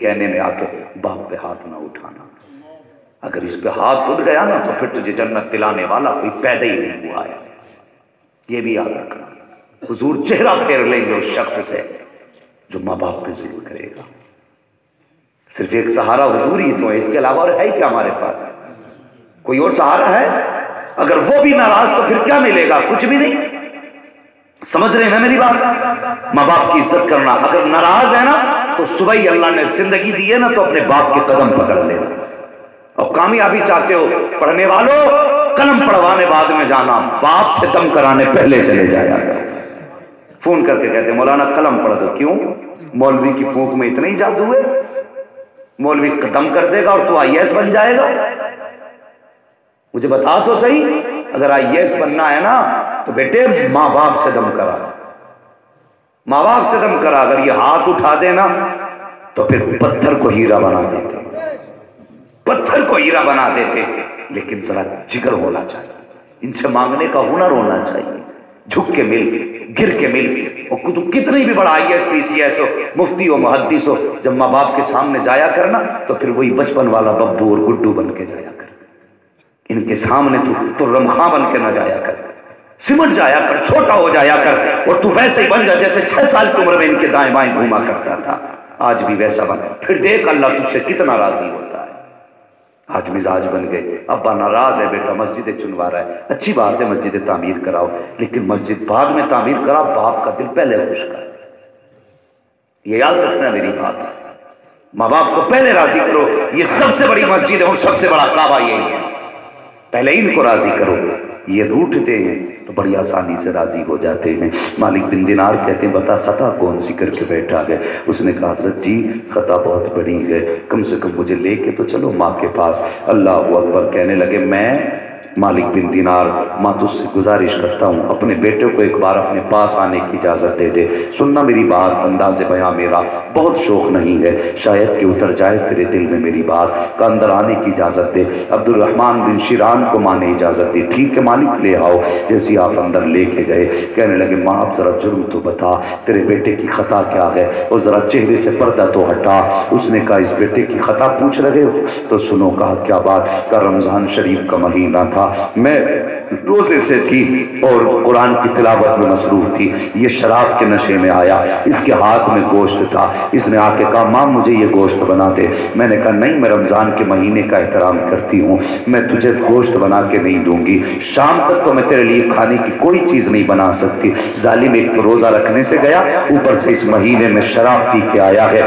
کہنے میں آ کے باپ پہ ہاتھ نہ اٹھانا، اگر اس پہ ہاتھ اٹھ گیا نا تو پھر تجھے جنت دلانے والا کوئی پیدا ہی نہیں ہوا ہے، یہ بھی یاد رکھنا۔ حضور چہرہ پھیر لیں گے اس شخص سے جو ماں باپ پہ ظلم کرے گا۔ صرف ایک سہارا حضور ہی تو ہے، اس کے علاوہ اور ہے کیا ہمارے پاس؟ کوئی اور سہارا ہے؟ اگر وہ بھی ناراض تو پھر کیا ملے گا؟ کچھ بھی نہیں۔ سمجھ رہے ہیں نا میری بات؟ ماں باپ کی عزت کرنا، اگر ناراض ہے نا تو صبح ہی اللہ نے زندگی دی ہے نا تو اپنے باپ کے قدم پکڑ لینا۔ اور کامیابی چاہتے ہو پڑھنے والوں، قلم پڑھوانے بعد میں جانا، باپ سے دم کرانے پہلے چلے جایا کرو۔ فون کر کے کہتے ہیں مولانا قلم پڑھ دو، کیوں؟ مولوی کی پھونک میں اتنا ہی جادو ہے؟ مولوی دم کر دے گا اور تو آئی ایس بن جائے گا؟ مجھے بتا تو صحیح، اگر آئی ایس بننا ہے نا تو بیٹے ماں باپ سے دم کرا، ماں باپ سے دم کرا۔ اگر یہ ہاتھ اٹھا دے نا تو پھر پتھر کو ہیرا بنا دیتے، پتھر کو ہیرا بنا دیتے۔ لیکن ذرا جگر ہونا چاہیے، ان سے مانگنے کا ہنر ہونا چاہیے، جھک کے مل، گر کے مل۔ اور تو کتنی بھی بڑا I S P C S ہو، مفتی ہو، محدث ہو، جب ماں باپ کے سامنے جایا کرنا تو پھر وہی بچپن والا ببو اور گڈو بن کے جایا کر۔ ان کے سامنے تو رمخاں بن کے نہ جایا کر، سمٹ جایا کر، چھوٹا ہو جایا کر، اور تو ویسے ہی بن جا جیسے 6 سال کی عمر میں ان کے دائیں بائیں گھوما کرتا تھا۔ آج بھی ویسا بن، پھر دیکھ اللہ تجھ سے کتنا راضی ہوتا ہے۔ آج مزاج بن گئے، ابا ناراض ہے، بیٹا مسجد چنوا رہا ہے، اچھی بات ہے مسجد تعمیر کراؤ، لیکن مسجد بعد میں تعمیر کراؤ، باپ کا دل پہلے خوش کر۔ یہ یاد رکھنا میری بات، ماں باپ کو پہلے راضی کرو۔ یہ سب سے بڑی مسجد ہے اور سب سے بڑا کعبہ یہی ہے، پہلے ان کو راضی کرو۔ یہ روٹھتے ہیں تو بڑی آسانی سے راضی ہو جاتے ہیں۔ مالک بن دینار کہتے ہیں بتا خطا کون سی کر کے بیٹھا ہے؟ اس نے کہا حضرت جی خطا بہت بڑی ہے، کم سے کم مجھے لے کے تو چلو ماں کے پاس۔ اللہ اکبر کہنے لگے میں مالک بن دینار ماں تجھ سے گزارش کرتا ہوں اپنے بیٹے کو ایک بار اپنے پاس آنے کی اجازت دے دے۔ سننا میری بات، انداز بیاں میرا بہت شوق نہیں ہے، شاید کہ اتر جائے تیرے دل میں میری بات، کا اندر آنے کی اجازت دے۔ عبد الرحمن بن شیران کو ماں نے اجازت دی، ٹھیک ہے مالک لے آؤ۔ جیسے آپ اندر لے کے گئے کہنے لگے ماں اب ذرا جرم تو بتا، تیرے بیٹے کی خطا کیا ہے؟ اور ذرا چہرے سے پردہ تو ہٹا۔ اس نے کہا اس بیٹے کی خطا پوچھ رہے ہو تو سنو۔ کہا کیا بات؟ کا رمضان شریف کا مہینہ تھا، میں روزے سے تھی اور قرآن کی تلاوت میں مصروف تھی، یہ شراب کے نشے میں آیا، اس کے ہاتھ میں گوشت تھا، اس نے آ کے کہا ماں مجھے یہ گوشت بنا دے۔ میں نے کہا نہیں، میں رمضان کے مہینے کا احترام کرتی ہوں، میں تجھے گوشت بنا کے نہیں دوں گی، شام تک تو میں تیرے لیے کھانے کی کوئی چیز نہیں بنا سکتی۔ ظالم ایک تو روزہ رکھنے سے گیا، اوپر سے اس مہینے میں شراب پی کے آیا ہے،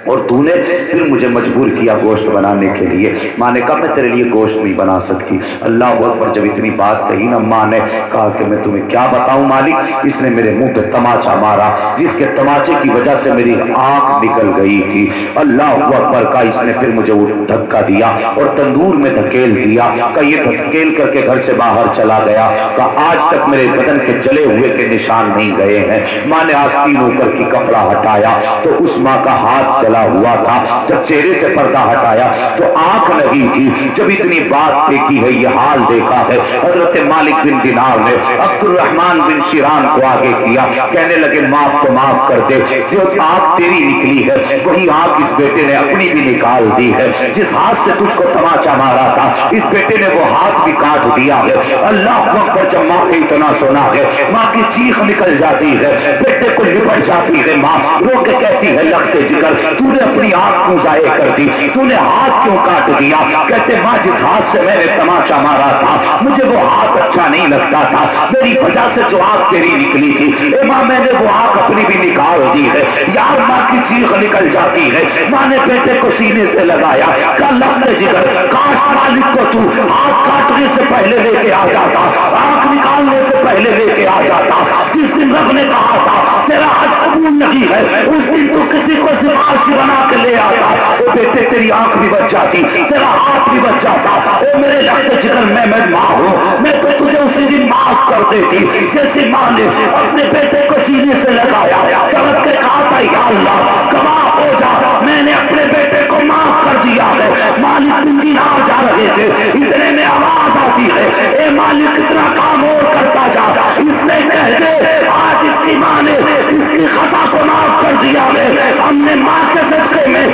اور تو نے پھر مجھے مجبور کیا گوشت بنانے کے لیے۔ ماں نے کہا میں تیرے لیے گوشت نہیں بنا سکتی۔ اللہ اکبر، جب اتنی بات کہی نا ماں نے کہا کہ میں تمہیں کیا بتاؤں مالک، اس نے میرے منہ پہ تماچا مارا، جس کے تماچے کی وجہ سے میری آنکھ نکل گئی تھی۔ اللہ اکبر، کا اس نے پھر مجھے دھکا دیا اور تندور میں دھکیل دیا، کہ یہ دھکیل کر کے گھر سے باہر چلا گیا، کہ آج تک میرے بدن کے جلے ہوئے کے نشان نہیں گئے ہیں۔ ماں نے آستین اوپر کی کپڑا ہٹایا تو اس ماں کا ہاتھ جلا ہوا تھا، جب چہرے سے پردہ ہٹایا تو آنکھ نہیں تھی۔ جب اتنی بات دیکھی ہے، یہ حال دیکھا ہے، حضرت مالک بن دینار نے عبد الرحمن بن شیران کو آگے کیا، کہنے لگے معاف تو معاف کر دے، جو آنکھ تیری نکلی ہے وہی آنکھ اس بیٹے نے اپنی بھی نکال دی ہے، جس ہاتھ سے تجھ کو تماچا مارا تھا اس بیٹے نے وہ ہاتھ بھی کاٹ دیا ہے۔ اللہ اکبر، جب ماں کے اتنا سنا ہے ماں کی چیخ نکل جاتی ہے، بیٹے کو لپٹ جاتی ہے، ماں رو کے کہتی ہے لخت جگر تو نے اپنی آنکھ کیوں ضائع کر دی، تو نے ہاتھ کیوں کاٹ دیا؟ کہتے ماں جس ہاتھ سے میں نے تماچا مارا تھا مجھے وہ ہاتھ اچھا نہیں لگتا تھا، میری وجہ سے جو آنکھ تیری نکلی تھی اے ماں میں نے وہ آنکھ اپنی بھی نکال دی ہے۔ یار ماں کی چیخ نکل جاتی ہے، ماں نے بیٹے کو سینے سے لگایا، کہا لخت جگر کاش مالک کو تو ہاتھ کاٹنے سے پہلے لے کے آ جاتا، آنکھ نکالنے سے پہلے لے کے آ جاتا۔ جس دن رب نے کہا تھا تیرا حج قبول نہیں ہے اس دن تو کسی کو سفارشی بنا کے لے آتا، او بیٹے تیری آنکھ بھی بچ جاتی، تیرا ہاتھ بھی بچ جاتا۔ او میرے لخت جگر میں ماں ہوں، میں تو تجھے اسی دن معاف کر دیتی۔ جیسے ماں نے اپنے بیٹے کو سینے سے لگایا، کرت کے کہا تھا یا اللہ گواہ ہو جا میں نے اپنے بیٹے کو معاف کر دیا ہے۔ مالک بن دینار جا رہے تھے، اتنے میں آواز آتی ہے اے مالک اتنا کام اور کرتا جا، اس سے کہہ دے آج اس کی ماں نے اس کی خطا کو معاف کر دیا ہے، ہم نے ماں کے صدقے میں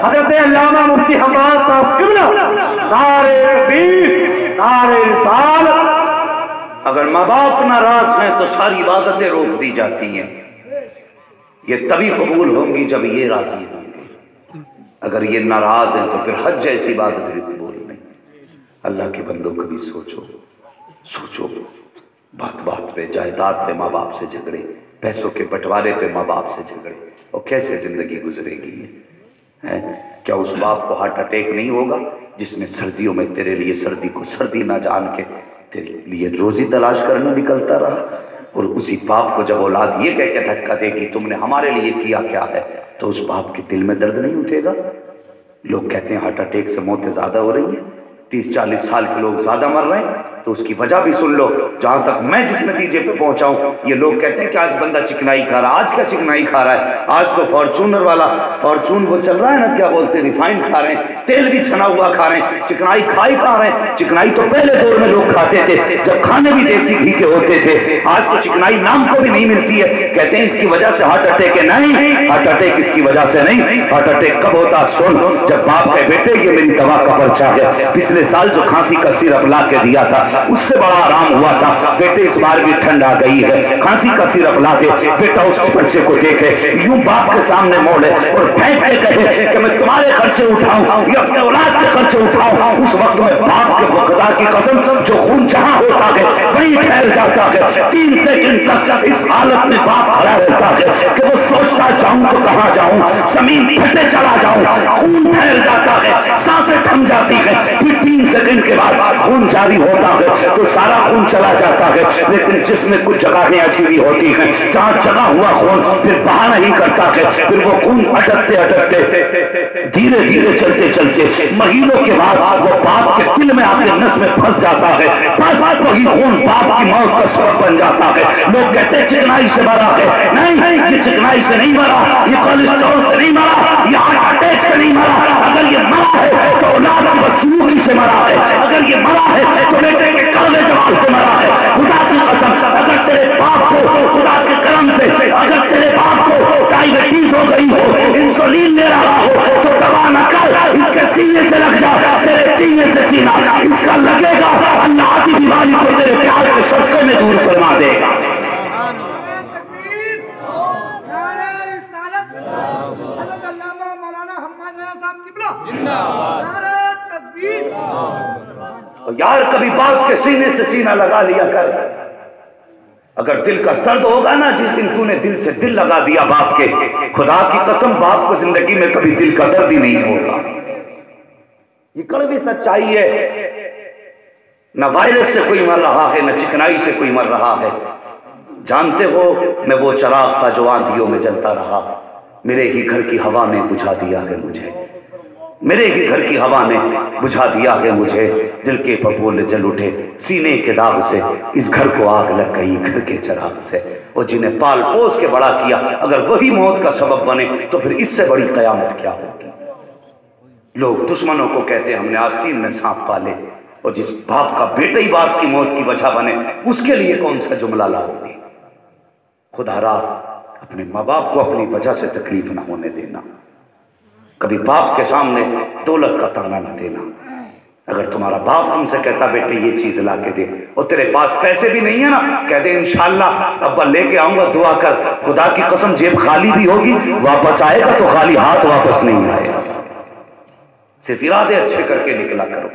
حضرت علامہ مفتی حماد صاحب قبلہ نعرہ تکبیر نعرہ رسالت۔ اگر ماں باپ ناراض ہیں تو ساری عبادتیں روک دی جاتی ہیں، یہ تبھی قبول ہوں گی جب یہ راضی ہوں گے، اگر یہ ناراض ہیں تو پھر حج جیسی عبادت بھی قبول نہیں۔ اللہ کے بندوں کبھی سوچو بات بات پہ، جائیداد پہ ماں باپ سے جھگڑے، پیسوں کے بٹوارے پہ ماں باپ سے جھگڑے، اور کیسے زندگی گزرے گی؟ کیا اس باپ کو ہارٹ اٹیک نہیں ہوگا جس نے سردیوں میں تیرے لیے سردی کو سردی نہ جان کے تیرے لیے روزی تلاش کرنے نکلتا رہا؟ اور اسی باپ کو جب اولاد یہ کہہ کے دھکا دے گی تم نے ہمارے لیے کیا کیا ہے، تو اس باپ کے دل میں درد نہیں اٹھے گا؟ لوگ کہتے ہیں ہارٹ اٹیک سے موتیں زیادہ ہو رہی ہیں، 30-40 سال کے لوگ زیادہ مر رہے ہیں، تو اس کی وجہ بھی سن لو۔ جہاں تک میں جس نتیجے پہ پہنچاؤں، یہ لوگ کہتے ہیں کہ آج بندہ چکنائی کھا رہا ہے، آج کیا چکنائی کھا رہا ہے؟ آج تو فارچونر والا فارچون وہ چل رہا ہے نا، کیا بولتے ہیں، ریفائنڈ کھا رہے ہیں، تیل بھی چھنا ہوا کھا رہے ہیں، چکنائی کھا رہے ہیں۔ چکنائی تو پہلے دور میں لوگ کھاتے تھے جب کھانے بھی دیسی گھی کے ہوتے تھے، آج تو چکنائی نام کو بھی نہیں ملتی ہے، کہتے ہیں اس کی وجہ سے ہارٹ اٹیک ہے۔ نہیں، ہارٹ اٹیک اس کی وجہ سے نہیں، ہارٹ اٹیک کب ہوتا سن، جب باپ کے بیٹے یہ میری دوا کا پرچہ ہے، پچھلے سال جو کھانسی کا سیرپ لا کے دیا تھا اس سے بڑا آرام ہوا تھا، بیٹے اس بار بھی ٹھنڈ آ گئی ہے، کھانسی کا سیرپ لا دے، بیٹا اس بچے کو دیکھے، یوں باپ کے سامنے موڑے اور پھینک کے کہے کہ میں تمہارے خرچے اٹھاؤں یا اپنے اولاد کے خرچے اٹھاؤں، اس وقت میں باپ کے خدا کی قسم جو خون جہاں ہوتا ہے وہیں ٹھہر جاتا ہے۔ 3 سیکنڈ تک اس حالت میں باپ کھڑا رہتا ہے کہ وہ سوچتا جاؤں تو کہاں جاؤں، زمین پھٹے چلا جاؤں، خون ٹھہر جاتا ہے، سانسیں تھم جاتی ہے، پھر 3 سیکنڈ کے بعد خون جاری ہوتا ہے تو سارا خون چلا جاتا ہے، لیکن جس میں کچھ جگہیں ایسی بھی ہوتی ہیں جہاں جگہ ہوا خون پھر بہا نہیں کرتا ہے، پھر وہ خون اٹکتے دھیرے دھیرے چلتے مہینوں کے بعد وہ باپ کے دل میں آ کے نس میں پھنس جاتا ہے، بس وہی خون باپ کی موت کا سبب بن جاتا ہے۔ لوگ کہتے ہیں چکنائی سے مرا ہے، نہیں، یہ چکنائی سے نہیں مرا، یہ کولیسٹرول سے نہیں مرا، یہ ہارٹ اٹیک سے نہیں مرا، اگر یہ مرا ہے تو اولاد کی بدسلوکی سے مرا ہے، اگر یہ مرا ہے تو بیٹے کے کڑوے جواب سے مرا ہے۔ خدا کی قسم اگر تیرے باپ کو خدا کے کرم سے اگر تیرے باپ کو ڈائبٹیز ہو گئی ہو، انسولین لے رہا ہو تو دوا نہ کر، اس کے سینے سے لگ جا، تیرے سینے سے سینہ اس کا لگے گا، اللہ کی بیماری کو تیرے پیار کے صدقے میں دور فرما دے گا۔ یار کبھی باپ کے سینے سے سینہ لگا لیا کر، اگر دل کا درد ہوگا نا جس دن تو نے دل سے دل لگا دیا باپ کے، خدا کی قسم باپ کو زندگی میں کبھی دل کا درد ہی نہیں ہوگا۔ یہ کڑوی سچائی ہے، نہ وائرس سے کوئی مر رہا ہے، نہ چکنائی سے کوئی مر رہا ہے۔ جانتے ہو میں وہ چراغ تھا جو آندھیوں میں جلتا رہا، میرے ہی گھر کی ہوا نے بجھا دیا ہے مجھے، میرے ہی گھر کی ہوا نے بجھا دیا ہے مجھے، دل کے پھپھولے جل اٹھے سینے کے داغ سے، اس گھر کو آگ لگ گئی گھر کے چراغ سے، اور جنہیں پال پوس کے بڑا کیا اگر وہی موت کا سبب بنے تو پھر اس سے بڑی قیامت کیا ہوگی۔ لوگ دشمنوں کو کہتے ہیں ہم نے آستین میں سانپ پالے، اور جس باپ کا بیٹا ہی باپ کی موت کی وجہ بنے اس کے لیے کون سا جملہ لاؤ گے؟ خدا را اپنے ماں باپ کو اپنی وجہ سے تکلیف نہ ہونے دینا، کبھی باپ کے سامنے دولت کا تانا نہ دینا۔ اگر تمہارا باپ تم سے کہتا بیٹے یہ چیز لا کے دے اور تیرے پاس پیسے بھی نہیں ہے نا، کہہ دے انشاءاللہ ابا لے کے آؤں گا، دعا کر، خدا کی قسم جیب خالی بھی ہوگی، واپس آئے گا تو خالی ہاتھ واپس نہیں آئے گا۔ صرف ارادے اچھے کر کے نکلا کرو،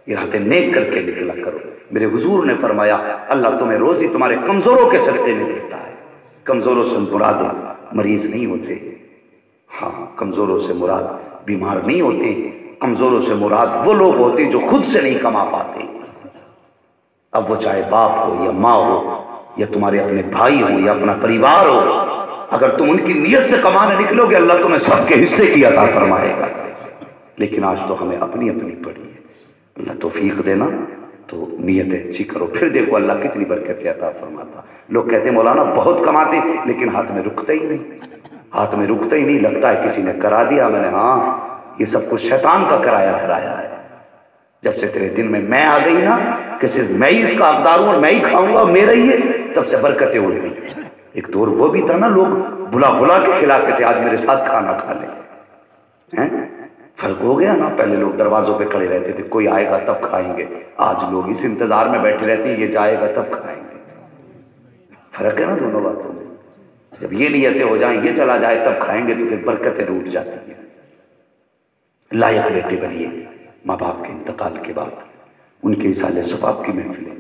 ارادے نیک کر کے نکلا کرو۔ میرے حضور نے فرمایا اللہ تمہیں روزی تمہارے کمزوروں کے صدقے میں دیتا ہے۔ کمزوروں سے مراد مریض نہیں ہوتے، ہاں کمزوروں سے مراد بیمار نہیں ہوتے، کمزوروں سے مراد وہ لوگ ہوتے جو خود سے نہیں کما پاتے۔ اب وہ چاہے باپ ہو یا ماں ہو یا تمہارے اپنے بھائی ہو یا اپنا پریوار ہو، اگر تم ان کی نیت سے کمانے نکلو گے اللہ تمہیں سب کے حصے کی عطا فرمائے گا۔ لیکن آج تو ہمیں اپنی اپنی پڑی ہے، اللہ توفیق دینا تو نیت اچھی کرو، پھر دیکھو اللہ کتنی برکت عطا فرماتا۔ لوگ کہتے ہیں مولانا بہت کماتے لیکن ہاتھ میں رکتا ہی نہیں، ہاتھ میں رکتا ہی نہیں، لگتا ہے کسی نے کرا دیا۔ میں نے ہاں یہ سب کچھ شیطان کا کرایا دھرایا ہے۔ جب سے تیرے دل میں میں آ گئی نا کہ صرف میں ہی اس کا حقدار ہوں اور میں ہی کھاؤں گا میرا ہی ہے، تب سے برکتیں اڑ گئی۔ ایک دور وہ بھی تھا نا لوگ بلا بلا کے کھلاتے تھے، آج میرے ساتھ کھانا کھا لیں، فرق ہو گیا نا. پہلے لوگ دروازوں پہ کھڑے رہتے تھے کوئی آئے گا تب کھائیں گے, آج لوگ اس انتظار میں بیٹھے رہتے ہیں یہ جائے گا تب کھائیں گے. فرق ہے نا دونوں باتوں میں. جب یہ نیتیں ہو جائیں یہ چلا جائے تب کھائیں گے تو پھر برکتیں روٹ جاتی ہیں. لائق بیٹے بنیے. ماں باپ کے انتقال کے بعد ان کے اصالِ ثواب کی محفلیں